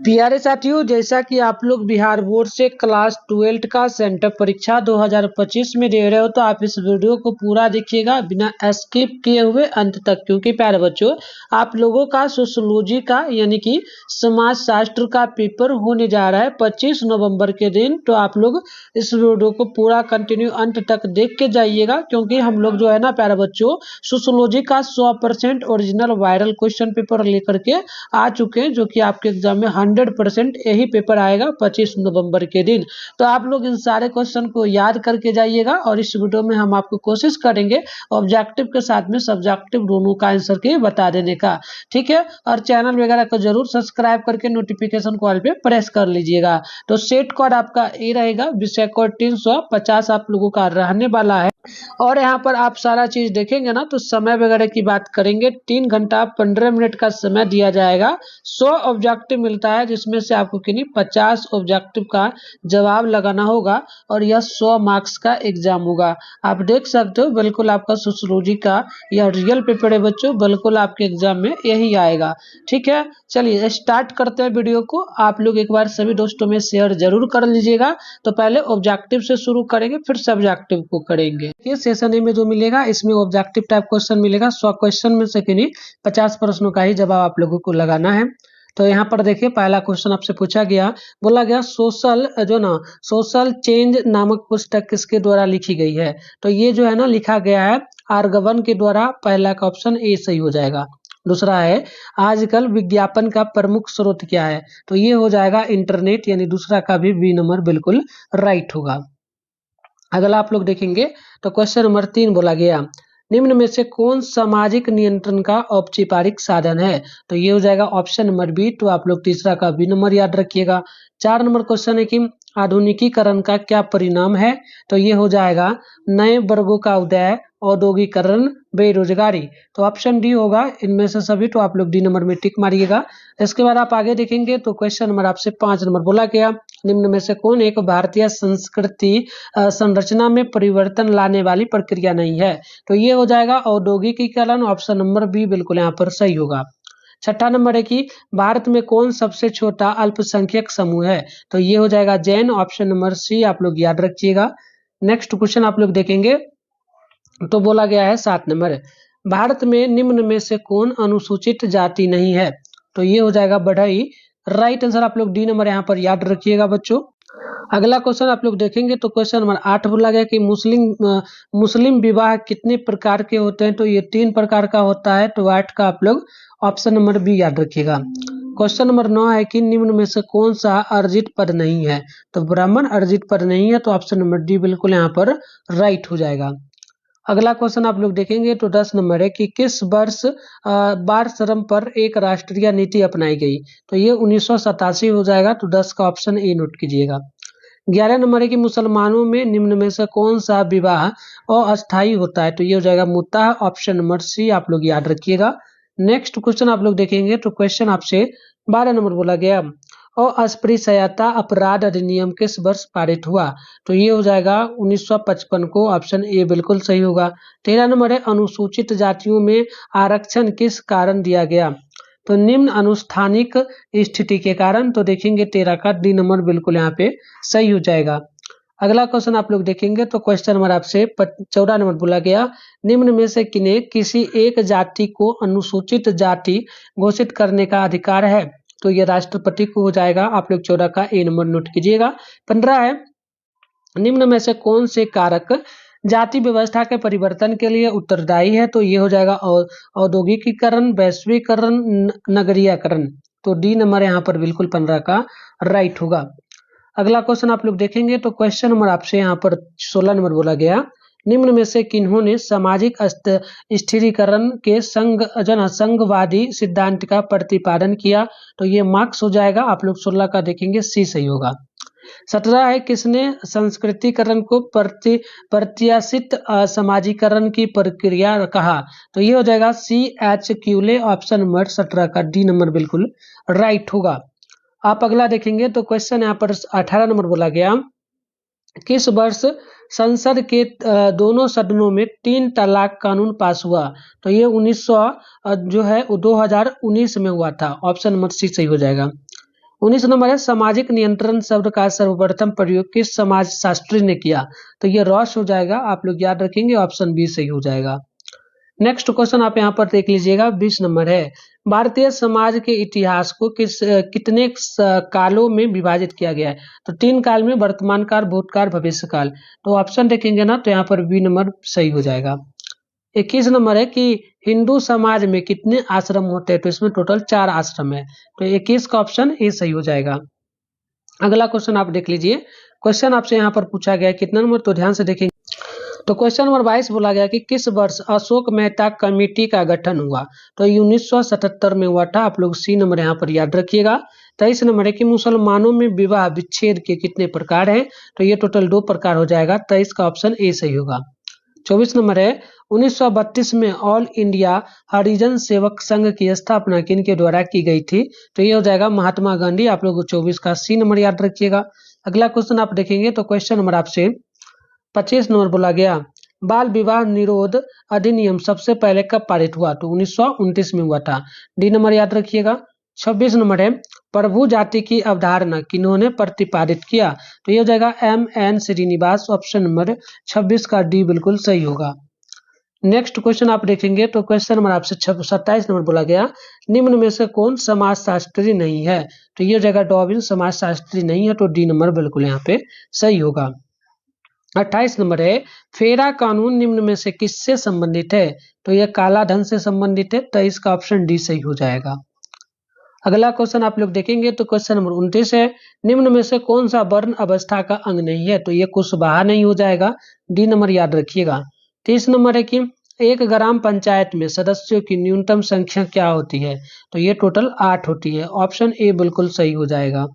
प्यारे साथियों, जैसा कि आप लोग बिहार बोर्ड से क्लास 12 का सेंटर परीक्षा 2025 में दे रहे हो, तो आप इस वीडियो को पूरा देखिएगा बिना स्किप किए हुए अंत तक, क्योंकि प्यारे बच्चों आप लोगों का सोशियोलॉजी का यानी कि समाज शास्त्र का पेपर होने जा रहा है 25 नवंबर के दिन। तो आप लोग इस वीडियो को पूरा कंटिन्यू अंत तक देख के जाइएगा, क्योंकि हम लोग जो है ना प्यारे बच्चों सोशियोलॉजी का 100% ओरिजिनल वायरल क्वेश्चन पेपर लेकर के आ चुके हैं, जो कि आपके एग्जाम में 100% यही पेपर आएगा 25 नवंबर के दिन। तो आप लोग इन सारे क्वेश्चन को याद करके जाइएगा, और इस वीडियो में हम आपको कोशिश करेंगे ऑब्जेक्टिव के साथ में सब्जेक्टिव दोनों का आंसर के बता देने का। ठीक है, और चैनल वगैरह को जरूर सब्सक्राइब करके नोटिफिकेशन कॉल पे प्रेस कर लीजिएगा। तो सेट कोड आपका ये रहेगा, विषय कोड 350 आप लोगों का रहने वाला है। और यहाँ पर आप सारा चीज देखेंगे ना, तो समय वगैरह की बात करेंगे 3 घंटा 15 मिनट का समय दिया जाएगा। 100 ऑब्जेक्टिव मिलता है, जिसमें से आपको किन्हीं 50 ऑब्जेक्टिव का जवाब लगाना होगा, और यह 100 मार्क्स का एग्जाम होगा। आप देख सकते हो बिल्कुल आपका सोशियोलॉजी का यह रियल पेपर है बच्चों, बिल्कुल आपके एग्जाम में यही आएगा। ठीक है, चलिए स्टार्ट करते हैं वीडियो को। आप लोग एक बार सभी दोस्तों में शेयर जरूर कर लीजिएगा। तो पहले ऑब्जेक्टिव से शुरू करेंगे, फिर सब्जेक्टिव को करेंगे। ये सेशन ए में जो मिलेगा, इसमें ऑब्जेक्टिव टाइप क्वेश्चन मिलेगा। 100 क्वेश्चन में से किन्हीं 50 प्रश्नों का ही जवाब आप लोगों को लगाना है। तो यहाँ पर देखिए पहला क्वेश्चन आपसे पूछा गया, बोला गया सोशल चेंज नामक पुस्तक किसके द्वारा लिखी गई है। तो ये जो है ना लिखा गया है आर्गवन के द्वारा। पहला का ऑप्शन ए सही हो जाएगा। दूसरा है आजकल विज्ञापन का प्रमुख स्रोत क्या है। तो ये हो जाएगा इंटरनेट, यानी दूसरा का भी बी नंबर बिल्कुल राइट होगा। अगला आप लोग देखेंगे तो क्वेश्चन नंबर 3 बोला गया, निम्न में से कौन सामाजिक नियंत्रण का औपचारिक साधन है। तो ये हो जाएगा ऑप्शन नंबर बी। तो आप लोग तीसरा का बी नंबर याद रखिएगा। 4 नंबर क्वेश्चन है कि आधुनिकीकरण का क्या परिणाम है। तो ये हो जाएगा नए वर्गों का उदय, औद्योगिकरण, बेरोजगारी। तो ऑप्शन डी होगा इनमें से सभी। तो आप लोग डी नंबर में टिक मारिएगा। इसके बाद आप आगे देखेंगे तो क्वेश्चन नंबर आपसे 5 नंबर बोला गया, निम्न में से कौन एक भारतीय संस्कृति संरचना में परिवर्तन लाने वाली प्रक्रिया नहीं है। तो ये हो जाएगा औद्योगिकीकरण। ऑप्शन नंबर बी बिल्कुल यहाँ पर सही होगा। छठा नंबर है कि भारत में कौन सबसे छोटा अल्पसंख्यक समूह है। तो ये हो जाएगा जैन। ऑप्शन नंबर सी आप लोग याद रखिएगा। नेक्स्ट क्वेश्चन आप लोग देखेंगे तो बोला गया है 7 नंबर, भारत में निम्न में से कौन अनुसूचित जाति नहीं है। तो ये हो जाएगा बढ़ई। राइट आंसर आप लोग डी नंबर यहाँ पर याद रखिएगा बच्चों। अगला क्वेश्चन आप लोग देखेंगे तो क्वेश्चन नंबर 8 बोला गया कि मुस्लिम विवाह कितने प्रकार के होते हैं। तो ये 3 प्रकार का होता है। तो 8 का आप लोग ऑप्शन नंबर बी याद रखिएगा। क्वेश्चन नंबर 9 है कि निम्न में से कौन सा अर्जित पद नहीं है। तो ब्राह्मण अर्जित पद नहीं है। तो ऑप्शन नंबर डी बिल्कुल यहाँ पर राइट हो जाएगा। अगला क्वेश्चन आप लोग देखेंगे तो 10 नंबर है कि किस वर्ष बाल श्रम पर एक राष्ट्रीय नीति अपनाई गई। तो ये 1987 हो जाएगा। तो 10 का ऑप्शन ए नोट कीजिएगा। 11 नंबर है कि मुसलमानों में निम्न में से कौन सा विवाह अस्थायी होता है। तो ये हो जाएगा मुत्ताह। ऑप्शन नंबर सी आप लोग याद रखिएगा। नेक्स्ट क्वेश्चन आप लोग देखेंगे तो क्वेश्चन आपसे 12 नंबर बोला गया, अस्पृश्यता अपराध अधिनियम किस वर्ष पारित हुआ। तो ये हो जाएगा 1955 को। ऑप्शन ए बिल्कुल सही होगा। 13 नंबर है अनुसूचित जातियों में आरक्षण किस कारण दिया गया। तो निम्न अनुष्ठानिक स्थिति के कारण। तो देखेंगे 13 का डी नंबर बिल्कुल यहाँ पे सही हो जाएगा। अगला क्वेश्चन आप लोग देखेंगे तो क्वेश्चन नंबर आपसे 14 नंबर बोला गया, निम्न में से किन्हें किसी एक जाति को अनुसूचित जाति घोषित करने का अधिकार है। तो ये राष्ट्रपति को हो जाएगा। आप लोग 14 का ए नंबर नोट कीजिएगा। 15 है निम्न में से कौन से कारक जाति व्यवस्था के परिवर्तन के लिए उत्तरदायी है। तो ये हो जाएगा औद्योगिकीकरण, वैश्वीकरण, नगरीयकरण। तो डी नंबर यहाँ पर बिल्कुल 15 का राइट होगा। अगला क्वेश्चन आप लोग देखेंगे तो क्वेश्चन नंबर आपसे यहाँ पर 16 नंबर बोला गया, निम्न में से किन्होंने सामाजिक स्थिरीकरण के संघवादी सिद्धांत का प्रतिपादन किया। तो ये मार्क्स हो जाएगा। आप लोग 16 का देखेंगे सी सही होगा। 17 है किसने संस्कृतिकरण को प्रत्याशित समाजीकरण की प्रक्रिया कहा। तो ये हो जाएगा सी एच क्यूले। ऑप्शन नंबर 17 का डी नंबर बिल्कुल राइट होगा। आप अगला देखेंगे तो क्वेश्चन यहाँ पर 18 नंबर बोला गया, किस वर्ष संसद के दोनों सदनों में 3 तलाक कानून पास हुआ। तो ये 2019 में हुआ था। ऑप्शन नंबर सी सही हो जाएगा। 19 नंबर है सामाजिक नियंत्रण शब्द का सर्वप्रथम प्रयोग किस समाज शास्त्री ने किया? तो ये रॉस हो जाएगा, आप लोग याद रखेंगे, ऑप्शन बी सही हो जाएगा। नेक्स्ट क्वेश्चन आप यहाँ पर देख लीजिएगा, 20 नंबर है भारतीय समाज के इतिहास को कितने कालों में विभाजित किया गया है? तो 3 काल में, वर्तमान काल, भूतकाल, भविष्य काल। तो ऑप्शन देखेंगे ना तो यहाँ पर बी नंबर सही हो जाएगा। 21 नंबर है कि हिंदू समाज में कितने आश्रम होते हैं? तो इसमें टोटल 4 आश्रम है, तो 21 का ऑप्शन ए सही हो जाएगा। अगला क्वेश्चन आप देख लीजिए, क्वेश्चन आपसे यहाँ पर पूछा गया है कितना नंबर, तो ध्यान से देखेंगे। तो क्वेश्चन नंबर 22 बोला गया कि किस वर्ष अशोक मेहता कमेटी का गठन हुआ? तो 1977 में हुआ था, आप लोग सी नंबर यहाँ पर याद रखिएगा। 23 नंबर है कि मुसलमानों में विवाह विच्छेद के कितने प्रकार हैं? तो ये टोटल 2 प्रकार हो जाएगा, 23 का ऑप्शन ए सही होगा। 24 नंबर है 1932 में ऑल इंडिया हरिजन सेवक संघ की स्थापना किनके द्वारा की गई थी? तो ये हो जाएगा महात्मा गांधी, आप लोग 24 का सी नंबर याद रखिएगा। अगला क्वेश्चन आप देखेंगे तो क्वेश्चन नंबर आपसे 25 नंबर बोला गया बाल विवाह निरोध अधिनियम सबसे पहले कब पारित हुआ? तो 1929 में हुआ था, डी नंबर याद रखिएगा। 26 नंबर है प्रभु जाति की अवधारणा किन्होंने प्रतिपादित किया? तो ये हो जाएगा M.N. श्रीनिवास, ऑप्शन नंबर 26 का डी बिल्कुल सही होगा। नेक्स्ट क्वेश्चन आप देखेंगे तो क्वेश्चन नंबर आपसे 27 नंबर बोला गया निम्न में से कौन समाजशास्त्री नहीं है? तो ये हो जाएगा डॉबिन समाजशास्त्री नहीं है, तो डी नंबर बिल्कुल यहाँ पे सही होगा। 28 नंबर है फेरा कानून निम्न में से किससे संबंधित है? तो यह काला धन से संबंधित है, तो इसका ऑप्शन डी सही हो जाएगा। अगला क्वेश्चन आप लोग देखेंगे तो क्वेश्चन नंबर 29 है निम्न में से कौन सा वर्ण अवस्था का अंग नहीं है? तो ये कुशवाहा नहीं हो जाएगा, डी नंबर याद रखिएगा। 30 नंबर है कि एक ग्राम पंचायत में सदस्यों की न्यूनतम संख्या क्या होती है? तो ये टोटल 8 होती है, ऑप्शन ए बिल्कुल सही हो जाएगा।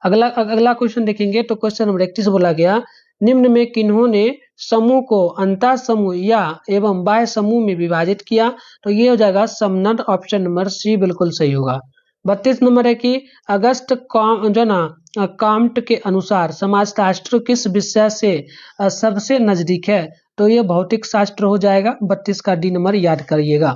अगला क्वेश्चन देखेंगे तो क्वेश्चन नंबर 31 बोला गया निम्न में किन्होंने समूह को अंतः समूह या एवं बाह्य समूह में विभाजित किया? तो ये हो जाएगा समनद, ऑप्शन नंबर सी बिल्कुल सही होगा। 32 नंबर है कि अगस्त काम्ट के अनुसार समाजशास्त्र किस विषय से सबसे नजदीक है? तो ये भौतिक शास्त्र हो जाएगा, 32 का डी नंबर याद करिएगा।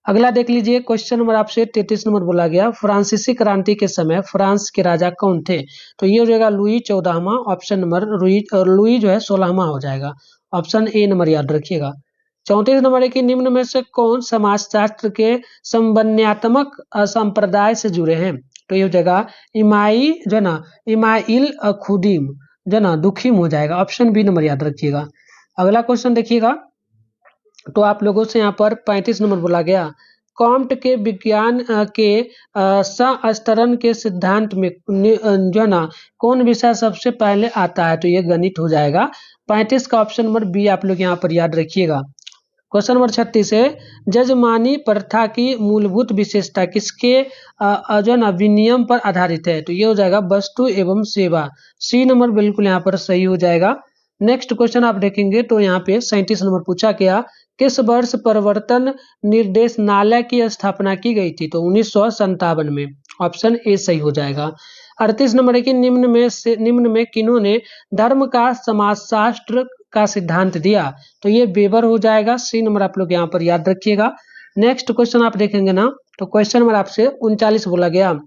अगला देख लीजिए क्वेश्चन नंबर आपसे 33 नंबर बोला गया फ्रांसीसी क्रांति के समय फ्रांस के राजा कौन थे? तो ये हो जाएगा लुई 14वां, ऑप्शन नंबर लुई जो है 16वां हो जाएगा, ऑप्शन ए नंबर याद रखिएगा। 34 नंबर है कि निम्न में से कौन समाजशास्त्र के संबंधात्मक संप्रदाय से जुड़े हैं? तो ये हो जाएगा इमाइल खुदीम दुखीम हो जाएगा, ऑप्शन बी नंबर याद रखिएगा। अगला क्वेश्चन देखिएगा तो आप लोगों से यहाँ पर 35 नंबर बोला गया कॉम्ट के विज्ञान के सहस्त्रण के सिद्धांत में कौन विषय सबसे पहले आता है? तो ये गणित हो जाएगा, 35 का ऑप्शन नंबर बी आप लोग यहाँ पर याद रखिएगा। क्वेश्चन नंबर 36 है जजमानी प्रथा की मूलभूत विशेषता किसके विनियम पर आधारित है? तो ये हो जाएगा वस्तु एवं सेवा, सी नंबर बिल्कुल यहाँ पर सही हो जाएगा। नेक्स्ट क्वेश्चन आप देखेंगे तो यहाँ पे 37 नंबर पूछा गया किस वर्ष प्रवर्तन निर्देशनालय की स्थापना की गई थी? तो 1957 में, ऑप्शन ए सही हो जाएगा। 38 नंबर है कि निम्न में किन्होंने धर्म का समाजशास्त्र का सिद्धांत दिया? तो ये वेबर हो जाएगा, सी नंबर आप लोग यहाँ पर याद रखिएगा। नेक्स्ट क्वेश्चन आप देखेंगे ना तो क्वेश्चन नंबर आपसे 39 बोला गया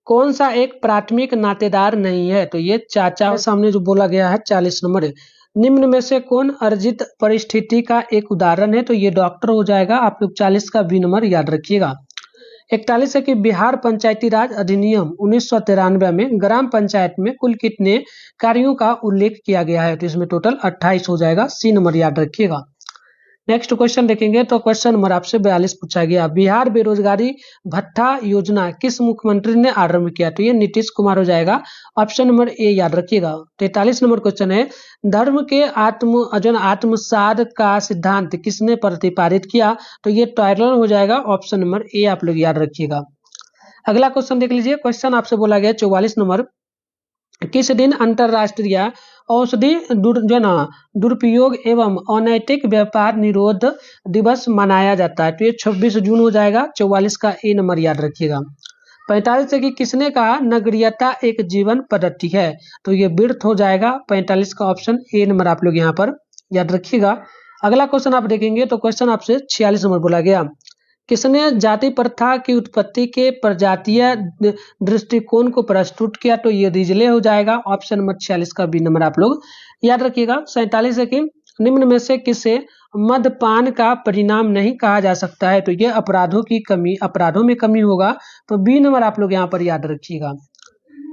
कौन सा एक प्राथमिक नातेदार नहीं है? तो ये चाचा सामने जो बोला गया है 40 नंबर। निम्न में से कौन अर्जित परिस्थिति का एक उदाहरण है? तो ये डॉक्टर हो जाएगा, आप लोग 40 का बी नंबर याद रखिएगा। 41 है कि बिहार पंचायती राज अधिनियम 1993 में ग्राम पंचायत में कुल कितने कार्यों का उल्लेख किया गया है? तो इसमें टोटल 28 हो जाएगा, सी नंबर याद रखिएगा। नेक्स्ट क्वेश्चन देखेंगे तो क्वेश्चन नंबर आपसे 42 पूछा गया बिहार बेरोजगारी भत्ता योजना किस मुख्यमंत्री ने आरंभ किया? तो ये नीतीश कुमार हो जाएगा, ऑप्शन नंबर ए याद रखिएगा। 43 नंबर क्वेश्चन है धर्म के आत्मसात का सिद्धांत किसने प्रतिपादित किया? तो ये टॉयलर हो जाएगा, ऑप्शन नंबर ए आप लोग याद रखिएगा। अगला क्वेश्चन देख लीजिए, क्वेश्चन आपसे बोला गया 44 नंबर किस दिन अंतरराष्ट्रीय औषधि दुरुपयोग एवं अनैतिक व्यापार निरोध दिवस मनाया जाता है? तो ये 26 जून हो जाएगा, 44 का ए नंबर याद रखिएगा। 45 है कि किसने कहा नगरीयता एक जीवन पद्धति है? तो ये बिर्थ हो जाएगा, 45 का ऑप्शन ए नंबर आप लोग यहाँ पर याद रखिएगा। अगला क्वेश्चन आप देखेंगे तो क्वेश्चन आपसे 46 नंबर बोला गया किसने जाति प्रथा की उत्पत्ति के प्रजातीय दृष्टिकोण को प्रस्तुत किया? तो ये रिजले हो जाएगा। ऑप्शन नंबर 46 का बी नंबर आप लोग याद रखिएगा। 47 है कि निम्न में से किसे मद्यपान का परिणाम नहीं कहा जा सकता है? तो ये अपराधों में कमी होगा। तो बी नंबर आप लोग यहाँ पर याद रखिएगा।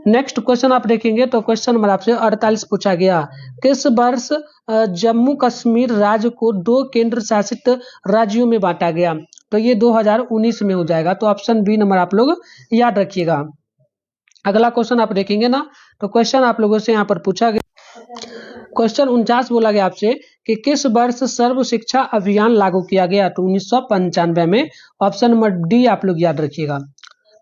नेक्स्ट क्वेश्चन आप देखेंगे तो क्वेश्चन नंबर आपसे 48 पूछा गया, किस वर्ष जम्मू कश्मीर राज्य को 2 केंद्र शासित राज्यों में बांटा गया? तो ये 2019 में हो जाएगा। तो ऑप्शन बी नंबर आप लोग याद रखिएगा। अगला क्वेश्चन आप देखेंगे ना, तो क्वेश्चन आप लोगों से यहाँ पर पूछा गया, क्वेश्चन 49 बोला गया आपसे कि किस वर्ष सर्व शिक्षा अभियान लागू किया गया? तो 1995 में। ऑप्शन नंबर डी आप लोग याद रखिएगा।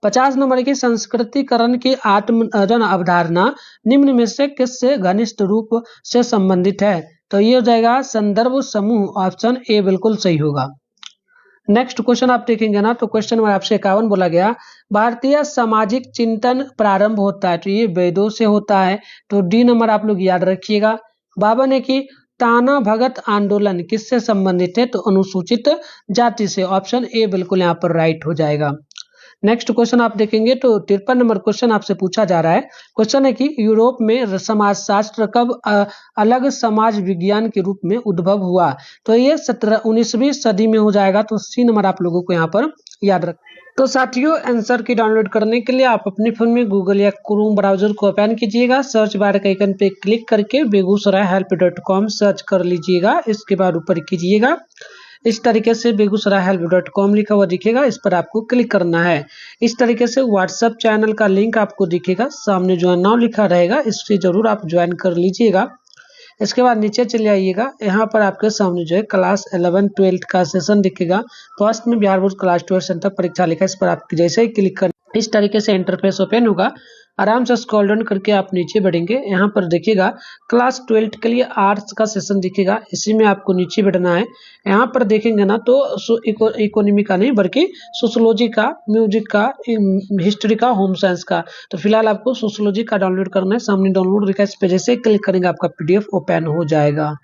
50 नंबर की संस्कृतिकरण की आत्मजन अवधारणा निम्न में से किससे घनिष्ठ रूप से संबंधित है? तो ये हो जाएगा संदर्भ समूह। ऑप्शन ए बिल्कुल सही होगा। नेक्स्ट क्वेश्चन आप देखेंगे ना, तो क्वेश्चन नंबर आपसे 51 बोला गया, भारतीय सामाजिक चिंतन प्रारंभ होता है? तो ये वेदों से होता है। तो डी नंबर आप लोग याद रखिएगा। 52 ने कि ताना भगत आंदोलन किससे संबंधित है? तो अनुसूचित जाति से। ऑप्शन ए बिल्कुल यहाँ पर राइट हो जाएगा। नेक्स्ट क्वेश्चन आप देखेंगे तो 53 नंबर क्वेश्चन आपसे पूछा जा रहा है। क्वेश्चन है कि यूरोप में समाजशास्त्र कब अलग समाज विज्ञान के रूप में उद्भव हुआ? तो ये 19वीं सदी में हो जाएगा। तो सी नंबर आप लोगों को यहाँ पर याद रख। तो साथियों, आंसर की डाउनलोड करने के लिए आप अपने फोन में गूगल या क्रोम ब्राउजर को ओपन कीजिएगा। सर्च बार के आइकन पे क्लिक करके begusarayhelp.com सर्च कर लीजिएगा। इसके बाद ऊपर कीजिएगा, इस तरीके से begusarayhelp.com लिखा हुआ दिखेगा, इस पर आपको क्लिक करना है। इस तरीके से व्हाट्सएप चैनल का लिंक आपको दिखेगा, सामने ज्वाइन नाउ लिखा रहेगा, इससे जरूर आप ज्वाइन कर लीजिएगा। इसके बाद नीचे चले आइएगा, यहाँ पर आपके सामने जो है क्लास 11-12 का सेशन दिखेगा। फर्स्ट में बिहार बोर्ड क्लास 12 सेंटर परीक्षा लिखा है, इस पर आप जैसे ही क्लिक कर इस तरीके से इंटरफेस ओपन होगा। आराम से स्क्रॉल डाउन करके आप नीचे बढ़ेंगे, यहाँ पर देखिएगा क्लास 12 के लिए आर्ट्स का सेशन दिखेगा, इसी में आपको नीचे बैठना है। यहाँ पर देखेंगे ना तो इकोनॉमी का नहीं बल्कि सोशोलॉजी का, म्यूजिक का, हिस्ट्री का, होम साइंस का। तो फिलहाल आपको सोशोलॉजी का डाउनलोड करना है, सामने डाउनलोड लिखा है, इस पे जैसे क्लिक करेंगे आपका PDF ओपन हो जाएगा।